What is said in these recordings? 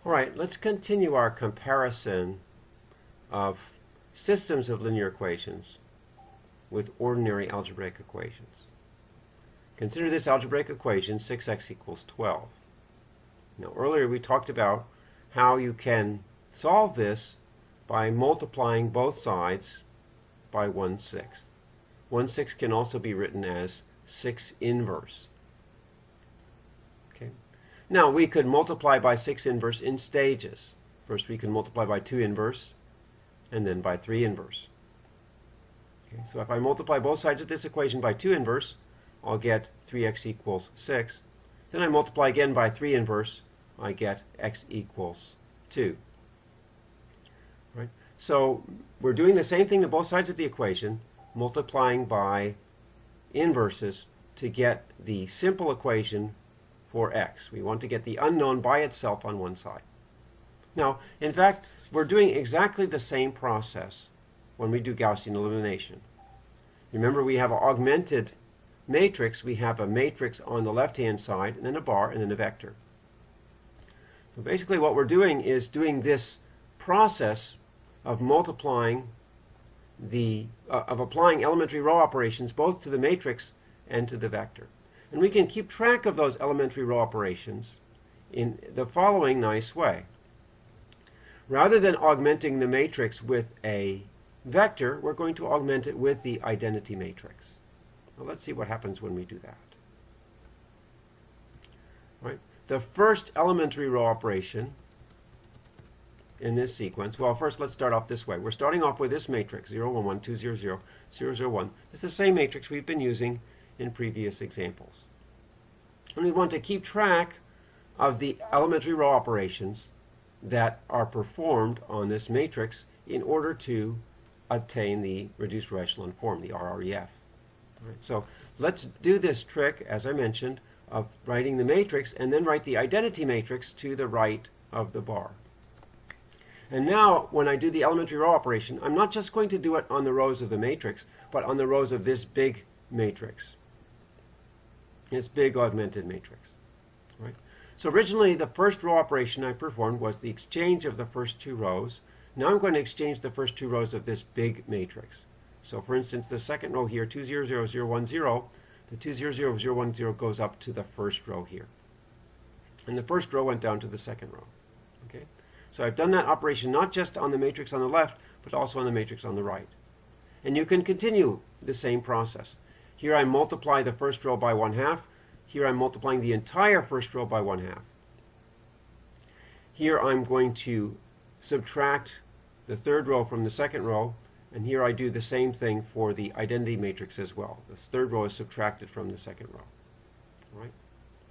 All right, let's continue our comparison of systems of linear equations with ordinary algebraic equations. Consider this algebraic equation, 6x equals 12. Now, earlier we talked about how you can solve this by multiplying both sides by 1/6. 1/6 can also be written as 6 inverse. Okay. Now, we could multiply by 6 inverse in stages. First, we can multiply by 2 inverse, and then by 3 inverse. Okay. So if I multiply both sides of this equation by 2 inverse, I'll get 3x equals 6. Then I multiply again by 3 inverse, I get x equals 2. Right? So we're doing the same thing to both sides of the equation, multiplying by inverses to get the simple equation for x. We want to get the unknown by itself on one side. Now, in fact, we're doing exactly the same process when we do Gaussian elimination. Remember, we have an augmented matrix. We have a matrix on the left-hand side, and then a bar, and then a vector. So basically what we're doing is doing this process of multiplying of applying elementary row operations both to the matrix and to the vector. And we can keep track of those elementary row operations in the following nice way. Rather than augmenting the matrix with a vector, we're going to augment it with the identity matrix. Well, let's see what happens when we do that. Right? The first elementary row operation in this sequence, well, first let's start off this way. We're starting off with this matrix, 0, 1, 1, 2, 0, 0, 0, 0, 1. It's the same matrix we've been using in previous examples. And we want to keep track of the elementary row operations that are performed on this matrix in order to obtain the reduced row echelon form, the RREF. Right, so let's do this trick, as I mentioned, of writing the matrix and then write the identity matrix to the right of the bar. And now, when I do the elementary row operation, I'm not just going to do it on the rows of the matrix, but on the rows of this big matrix, this big augmented matrix. Right? So originally, the first row operation I performed was the exchange of the first two rows. Now I'm going to exchange the first two rows of this big matrix. So for instance, the second row here, 2, 0, 0, 0, 1, 0, the 2, 0, 0, 0, 1, 0 goes up to the first row here. And the first row went down to the second row. Okay? So I've done that operation not just on the matrix on the left, but also on the matrix on the right. And you can continue the same process. Here I multiply the first row by 1/2. Here I'm multiplying the entire first row by 1/2. Here I'm going to subtract the third row from the second row, and here I do the same thing for the identity matrix as well. The third row is subtracted from the second row. All right?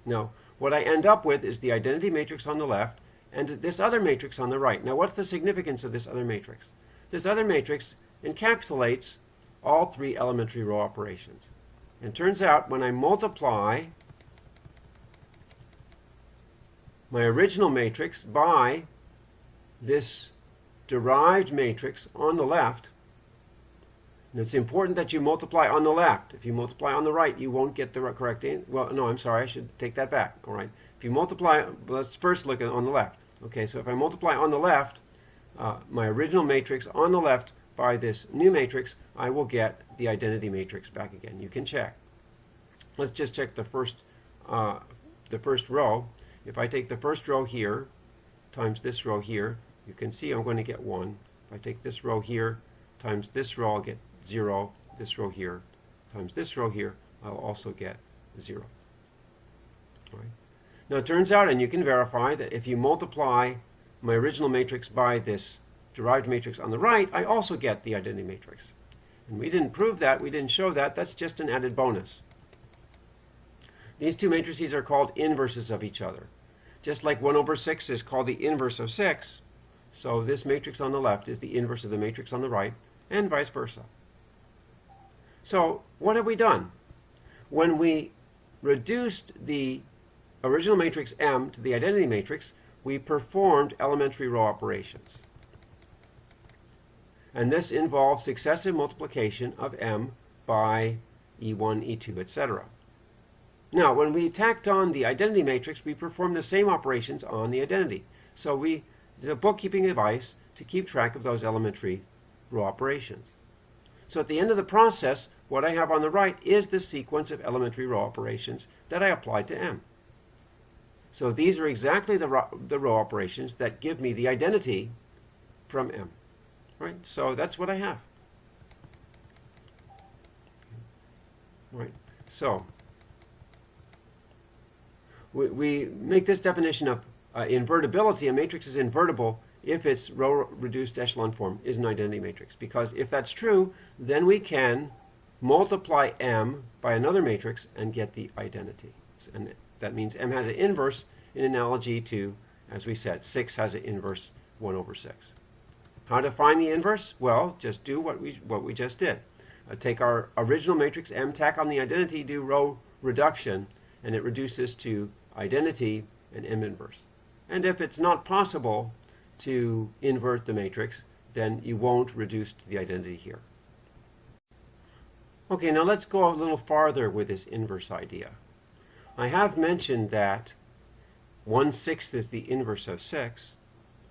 Now, what I end up with is the identity matrix on the left and this other matrix on the right. Now, what's the significance of this other matrix? This other matrix encapsulates all three elementary row operations. And it turns out when I multiply my original matrix by this derived matrix on the left, and it's important that you multiply on the left. If you multiply on the right, you won't get the correct answer. Well, no, I'm sorry, I should take that back. All right. If you multiply, let's first look at on the left. Okay, so if I multiply on the left, my original matrix on the left by this new matrix, I will get the identity matrix back again. You can check. Let's just check the first row. If I take the first row here times this row here, you can see I'm going to get 1. If I take this row here times this row, I'll get 0. This row here times this row here, I'll also get 0. All right. Now it turns out, and you can verify, that if you multiply my original matrix by this derived matrix on the right, I also get the identity matrix. And we didn't prove that, we didn't show that, that's just an added bonus. These two matrices are called inverses of each other. Just like 1/6 is called the inverse of 6, so this matrix on the left is the inverse of the matrix on the right, and vice versa. So what have we done? When we reduced the original matrix M to the identity matrix, we performed elementary row operations. And this involves successive multiplication of M by E1, E2, etc. Now, when we tacked on the identity matrix, we performed the same operations on the identity. So it's a bookkeeping device to keep track of those elementary row operations. So at the end of the process, what I have on the right is the sequence of elementary row operations that I applied to M. So these are exactly the row operations that give me the identity from M. Right? So that's what I have. Right? So we make this definition of invertibility. A matrix is invertible if its row-reduced echelon form is an identity matrix. Because if that's true, then we can multiply M by another matrix and get the identity. And that means M has an inverse in analogy to, as we said, 6 has an inverse 1 over 6. How to find the inverse? Well, just do what we just did. Take our original matrix M, tack on the identity, do row reduction, and it reduces to identity and M inverse. And if it's not possible to invert the matrix, then you won't reduce to the identity here. Okay, now let's go a little farther with this inverse idea. I have mentioned that 1/6 is the inverse of 6,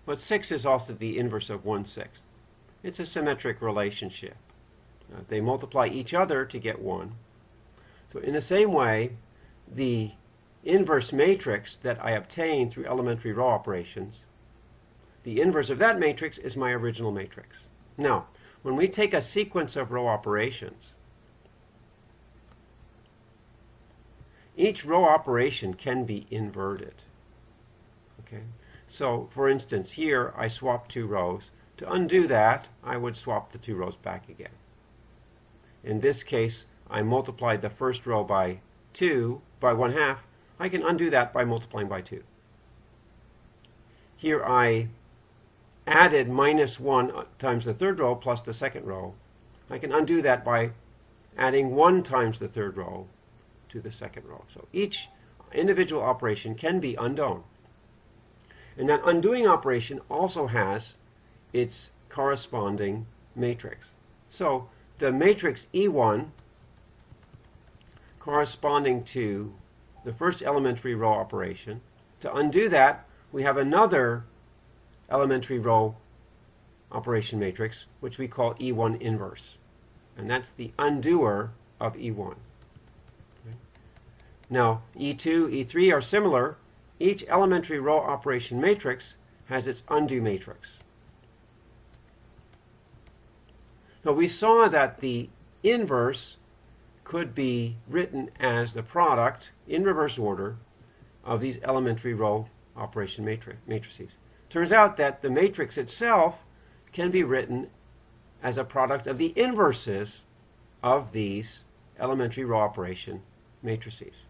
but 6 is also the inverse of 1/6. It's a symmetric relationship. They multiply each other to get 1. So in the same way, the inverse matrix that I obtain through elementary row operations, the inverse of that matrix is my original matrix. Now, when we take a sequence of row operations, each row operation can be inverted. Okay? So, for instance, here I swap 2 rows. To undo that, I would swap the 2 rows back again. In this case, I multiplied the first row by 2, by 1/2. I can undo that by multiplying by 2. Here I added -1 times the third row plus the second row. I can undo that by adding 1 times the third row to the second row. So each individual operation can be undone. And that undoing operation also has its corresponding matrix. So the matrix E1 corresponding to the first elementary row operation, to undo that, we have another elementary row operation matrix, which we call E1 inverse. And that's the undoer of E1. Okay. Now, E2, E3 are similar. Each elementary row operation matrix has its undo matrix. So we saw that the inverse could be written as the product, in reverse order, of these elementary row operation matrices. Turns out that the matrix itself can be written as a product of the inverses of these elementary row operation matrices.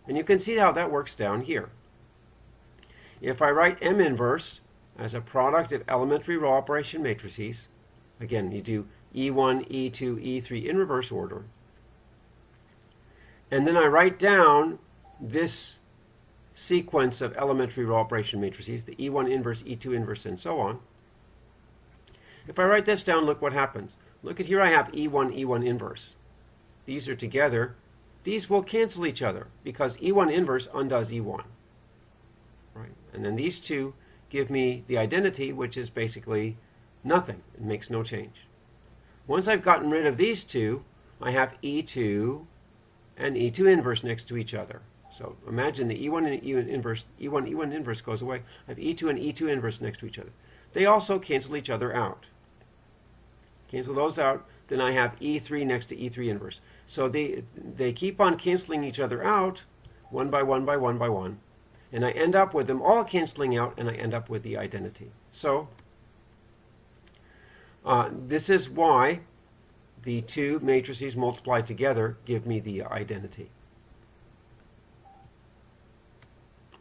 And you can see how that works down here. If I write M inverse as a product of elementary row operation matrices, again, you do E1, E2, E3 in reverse order, and then I write down this sequence of elementary row operation matrices, the E1 inverse, E2 inverse, and so on. If I write this down, look what happens. Look at here, I have E1, E1 inverse. These are together. These will cancel each other because E1 inverse undoes E1. Right? And then these two give me the identity, which is basically nothing. It makes no change. Once I've gotten rid of these two, I have E2 and E2 inverse next to each other. So imagine the E1 and E1 inverse, E1 inverse goes away. I have E2 and E2 inverse next to each other. They also cancel each other out. Cancel those out, then I have E3 next to E3 inverse. So they keep on canceling each other out, one by one by one by one, and I end up with them all canceling out, and I end up with the identity. So this is why the two matrices multiplied together give me the identity.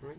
Right?